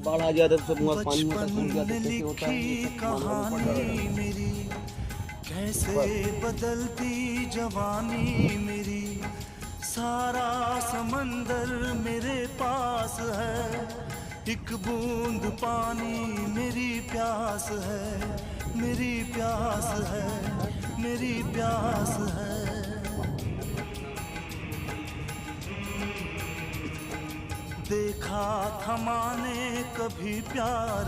बाढ़ आ जाता है तो सब वहाँ पानी होता है, बचपन सूख जाता में है, कैसे होता है ये लिखी सब मालूम पड़ कहानी जाएगा। मेरी, कैसे बदलती जवानी मेरी। सारा समंदर मेरे पास है, एक बूंद पानी मेरी प्यास है, मेरी प्यास है, मेरी प्यास है। देखा था माने कभी प्यार